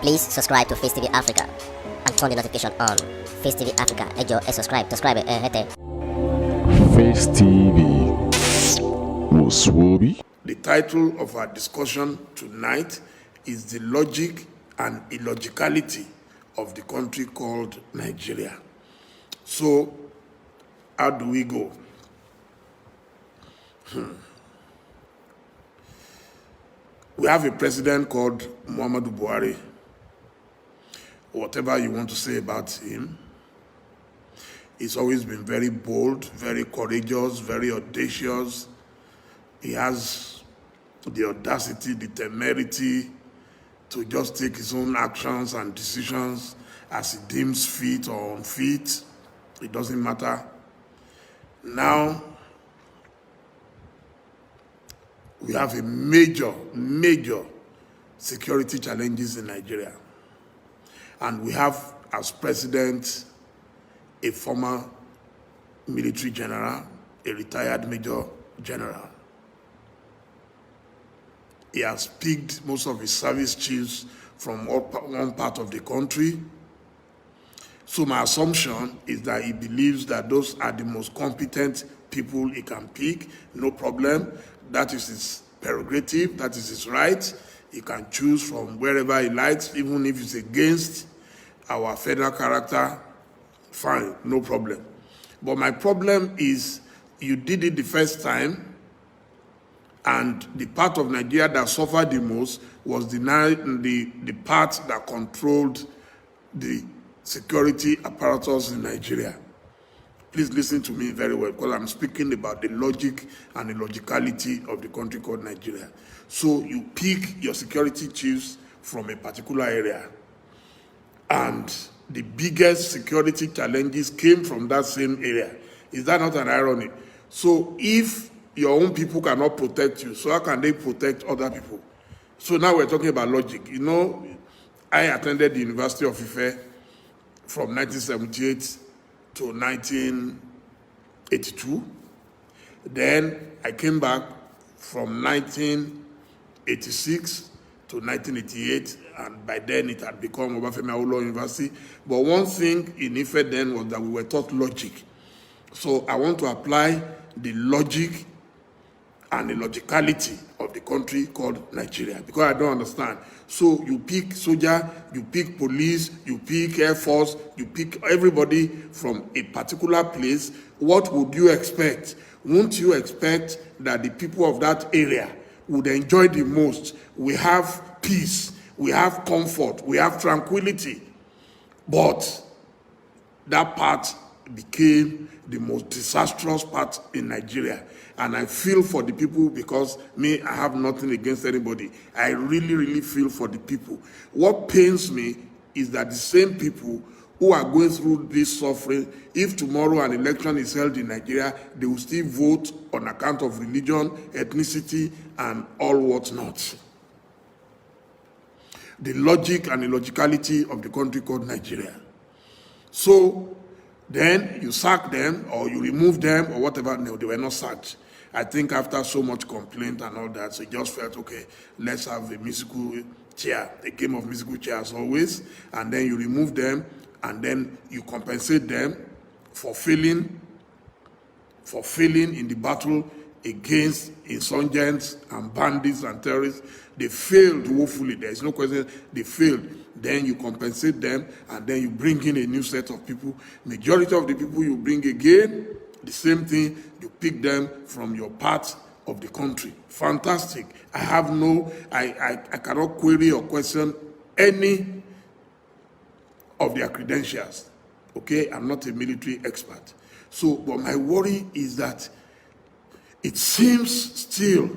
Please subscribe to Face TV Africa and turn the notification on. Face TV Africa, ẹ jọ̀ọ́, subscribe, hete. Face TV Muswobi. The title of our discussion tonight is the logic and illogicality of the country called Nigeria. So, how do we go? We have a president called Muhammadu Buhari. Whatever you want to say about him, he's always been very bold, very courageous, very audacious. He has the audacity, the temerity to just take his own actions and decisions as he deems fit or unfit. It doesn't matter. Now, we have a major security challenges in Nigeria. And we have as president a former military general, a retired major general. He has picked most of his service chiefs from one part of the country. So my assumption is that he believes that those are the most competent people he can pick, no problem. That is his prerogative, that is his right. He can choose from wherever he likes, even if it's against our federal character, fine, no problem. But my problem is you did it the first time, and the part of Nigeria that suffered the most was the part that controlled the security apparatus in Nigeria. Please listen to me very well, because I'm speaking about the logic and the logicality of the country called Nigeria. So you pick your security chiefs from a particular area, and the biggest security challenges came from that same area. Is that not an irony? So if your own people cannot protect you, so how can they protect other people? So now we're talking about logic. You know, I attended the University of Ife from 1978 to 1982. Then I came back from 1986 to 1988, and by then it had become Obafemi Awolowo University. But one thing in Ife then was that we were taught logic. So I want to apply the logic and the logicality of the country called Nigeria, because I don't understand. So you pick soldier, you pick police, you pick Air Force, you pick everybody from a particular place. What would you expect? Won't you expect that the people of that area would enjoy the most? We have peace, we have comfort, we have tranquility. But that part became the most disastrous part in Nigeria. And I feel for the people, because me, I have nothing against anybody. I really feel for the people. What pains me is that the same people who are going through this suffering, if tomorrow an election is held in Nigeria, they will still vote on account of religion, ethnicity, and all whatnot. The logic and the logicality of the country called Nigeria. So then you sack them, or you remove them, or whatever. No, they were not sacked. I think after so much complaint and all that, so he just felt, okay, let's have a musical chair, a game of musical chair as always, and then you remove them, and then you compensate them for failing in the battle against insurgents and bandits and terrorists. They failed woefully. There is no question. They failed. Then you compensate them, and then you bring in a new set of people. Majority of the people you bring again, the same thing, you pick them from your part of the country. Fantastic. I cannot query or question any of their credentials. Okay, I'm not a military expert. So, but my worry is that it seems still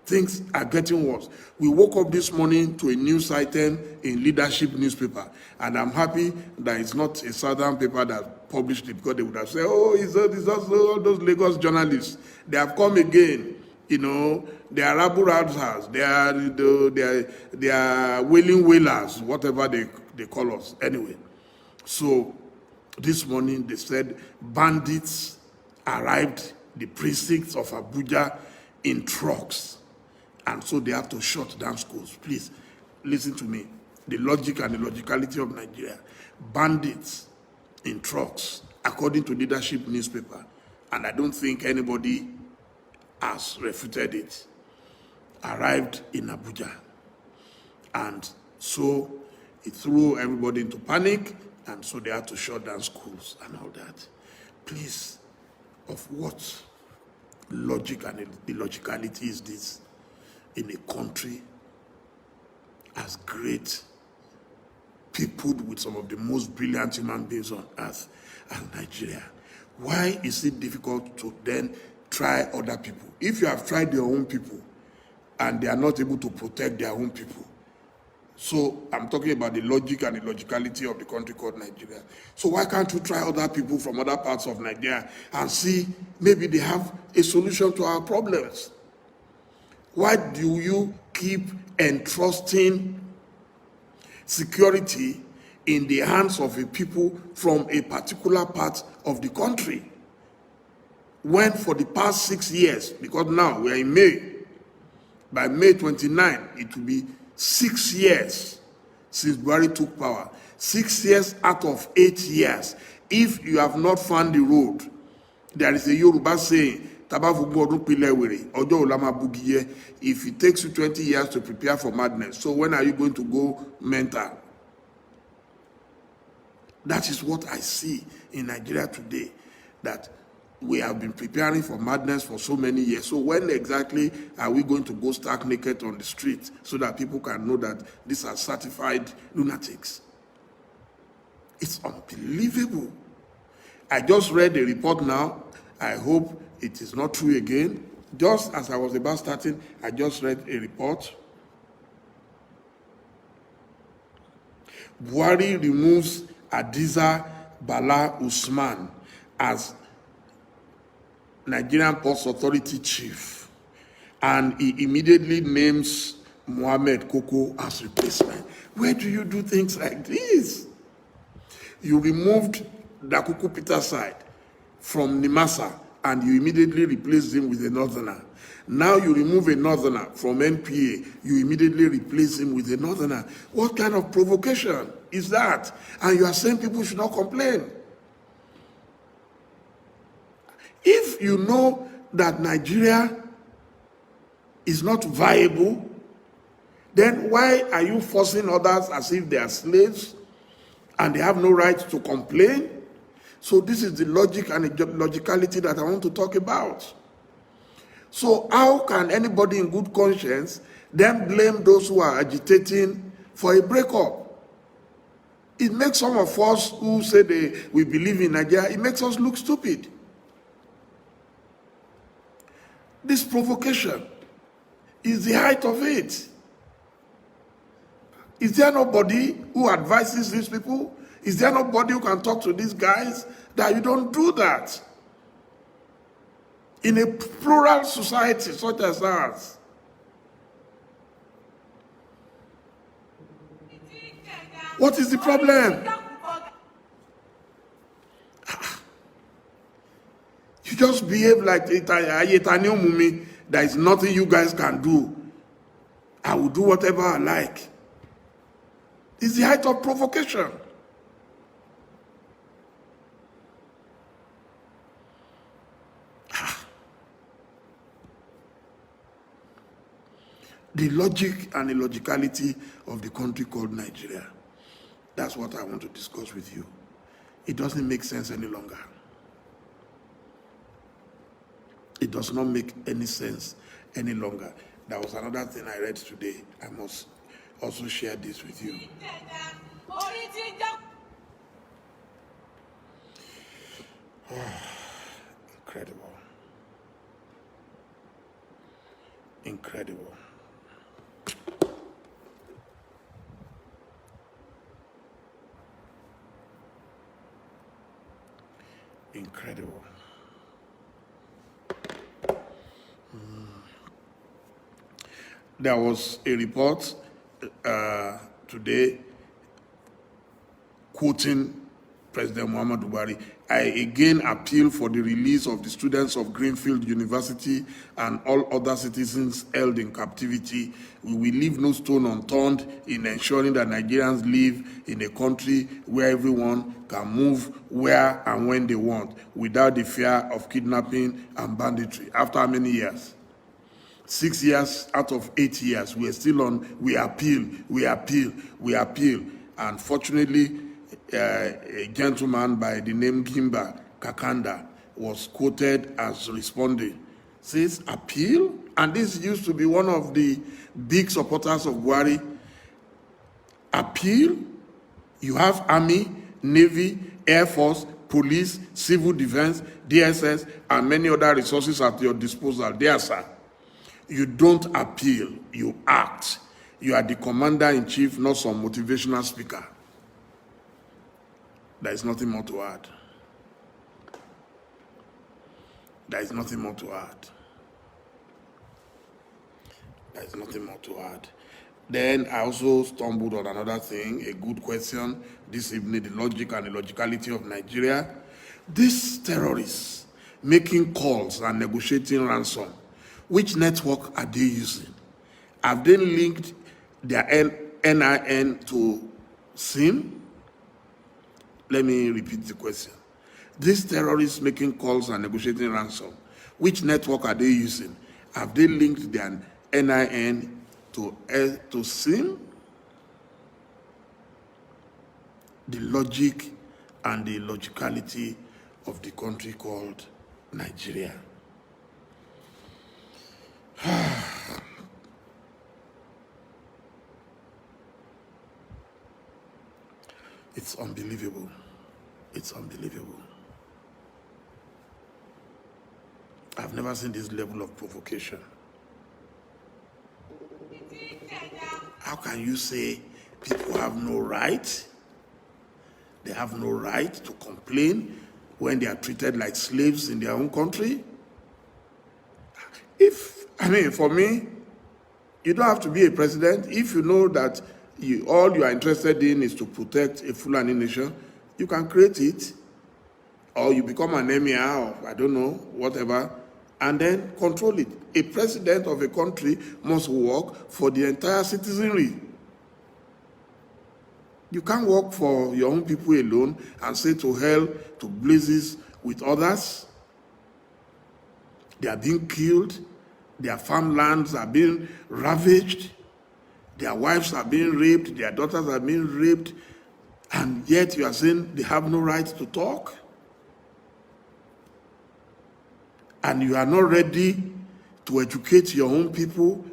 things are getting worse. We woke up this morning to a news item in Leadership newspaper, and I'm happy that it's not a southern paper that published it, because they would have said, oh, it's also all those Lagos journalists. They have come again. You know, they are Abu Radhas, they are wailing wailers, whatever they call us. Anyway, so this morning they said bandits arrived the precincts of Abuja in trucks. And so they have to shut down schools. Please, listen to me. the logic and the logicality of Nigeria. Bandits in trucks, according to Leadership newspaper, and I don't think anybody has refuted it, arrived in Abuja. And so it threw everybody into panic, and so they had to shut down schools and all that. Please, of what logic and illogicality is this in a country as great, peopled with some of the most brilliant human beings on earth as Nigeria? Why is it difficult to then try other people? If you have tried your own people and they are not able to protect their own people, so I'm talking about the logic and the logicality of the country called Nigeria. So why can't you try other people from other parts of Nigeria and see maybe they have a solution to our problems? Why do you keep entrusting security in the hands of a people from a particular part of the country, when for the past 6 years, because now we are in May, by May 29, it will be 6 years since Buhari took power. 6 years out of 8 years. If you have not found the road, there is a Yoruba saying, if it takes you 20 years to prepare for madness, so when are you going to go mental? That is what I see in Nigeria today, that we have been preparing for madness for so many years. So when exactly are we going to go stark naked on the street so that people can know that these are certified lunatics? It's unbelievable. I just read a report now. I hope it is not true again. Just as I was about starting, I just read a report. Buhari removes Adiza Bala Usman as Nigerian Ports Authority chief, and he immediately names Mohammed Koko as replacement. Where do you do things like this? You removed Dakuku Peterside from Nimasa, and you immediately replaced him with a northerner. Now you remove a northerner from NPA, you immediately replace him with a northerner. What kind of provocation is that? And you are saying people should not complain. If you know that Nigeria is not viable, then why are you forcing others as if they are slaves and they have no right to complain? So this is the logic and the logicality that I want to talk about. So how can anybody in good conscience then blame those who are agitating for a breakup? It makes some of us who say we believe in Nigeria, it makes us look stupid. This provocation is the height of it. Is there nobody who advises these people? Is there nobody who can talk to these guys that you don't do that? In a plural society such as ours. What is the problem? You just behave like there is nothing you guys can do. I will do whatever I like. It's the height of provocation. The logic and the logicality of the country called Nigeria. That's what I want to discuss with you. It doesn't make sense any longer. It does not make any sense any longer. That was another thing I read today. I must also share this with you. Incredible. Incredible. Incredible. There was a report today quoting President Muhammadu Buhari. I again appeal for the release of the students of Greenfield University and all other citizens held in captivity. We will leave no stone unturned in ensuring that Nigerians live in a country where everyone can move where and when they want without the fear of kidnapping and banditry. After how many years? 6 years out of 8 years, we are still on, we appeal. And fortunately, a gentleman by the name Gimba Kakanda was quoted as responding. Says, appeal? And this used to be one of the big supporters of Buhari. Appeal? You have Army, Navy, Air Force, Police, Civil Defense, DSS, and many other resources at your disposal. There, sir. You don't appeal, you act. You are the commander-in-chief, not some motivational speaker. There is nothing more to add. There is nothing more to add. There is nothing more to add. Then I also stumbled on another thing, a good question this evening, the logic and the logicality of Nigeria. These terrorists making calls and negotiating ransom, which network are they using? Have they linked their NIN to SIM? Let me repeat the question. These terrorists making calls and negotiating ransom, which network are they using? Have they linked their NIN to SIM? The logic and the logicality of the country called Nigeria. It's unbelievable. It's unbelievable. I've never seen this level of provocation. How can you say people have no right? They have no right to complain when they are treated like slaves in their own country? For me, you don't have to be a president. If you know that all you are interested in is to protect a Fulani nation, you can create it. Or you become an emir, or I don't know, whatever, and then control it. A president of a country must work for the entire citizenry. You can't work for your own people alone and say to hell, to blazes with others. They are being killed. Their farmlands are being ravaged. Their wives are being raped. Their daughters are being raped. And yet you are saying they have no right to talk? And you are not ready to educate your own people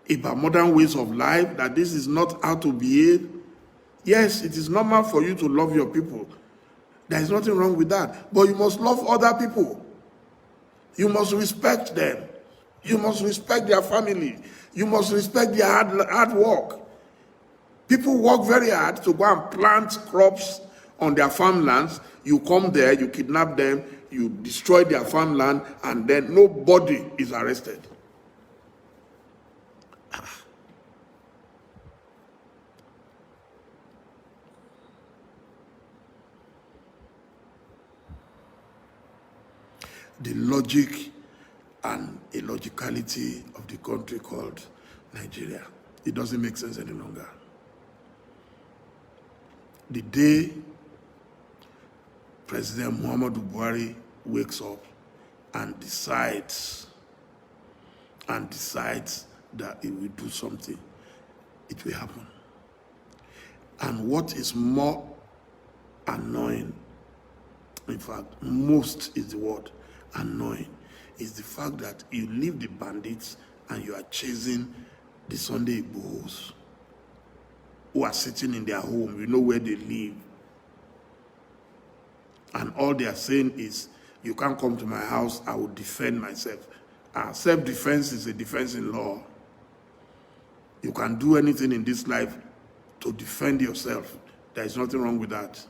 about modern ways of life, that this is not how to behave? Yes, it is normal for you to love your people. There is nothing wrong with that. But you must love other people. You must respect them. You must respect their family. You must respect their hard work. People work very hard to go and plant crops on their farmlands. You come there, you kidnap them, you destroy their farmland, and then nobody is arrested. The logic and illogicality of the country called Nigeria. It doesn't make sense any longer. The day President Muhammadu Buhari wakes up and decides that he will do something, it will happen. And what is more annoying, in fact, most is the word annoying, is the fact that you leave the bandits and you are chasing the Sunday Igbohos who are sitting in their home. You know where they live. And all they are saying is, you can't come to my house, I will defend myself. Self-defense is a defense in law. You can do anything in this life to defend yourself. There is nothing wrong with that.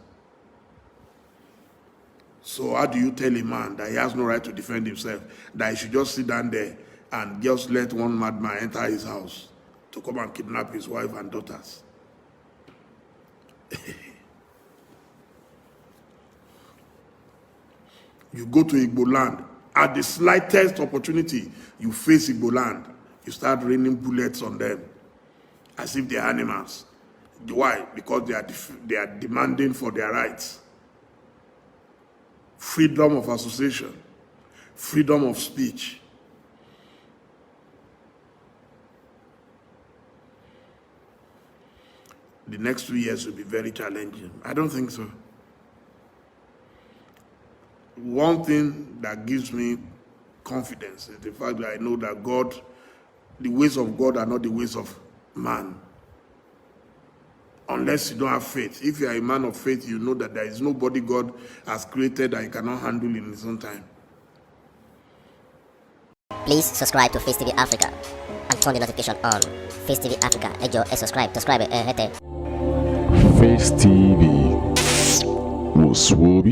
So how do you tell a man that he has no right to defend himself, that he should just sit down there and just let one madman enter his house to come and kidnap his wife and daughters? You go to Igbo land, at the slightest opportunity, you face Igbo land, you start raining bullets on them, as if they're animals. Why? Because they are demanding for their rights. Freedom of association, freedom of speech. The next 2 years will be very challenging. I don't think so. One thing that gives me confidence is the fact that I know that God, the ways of God are not the ways of man. Unless you don't have faith. If you are a man of faith, you know that there is nobody God has created that he cannot handle in his own time. Please subscribe to Face TV Africa and turn the notification on. Face TV Africa, ẹ jọ̀ọ́, subscribe, hete. Face TV. Muswobi.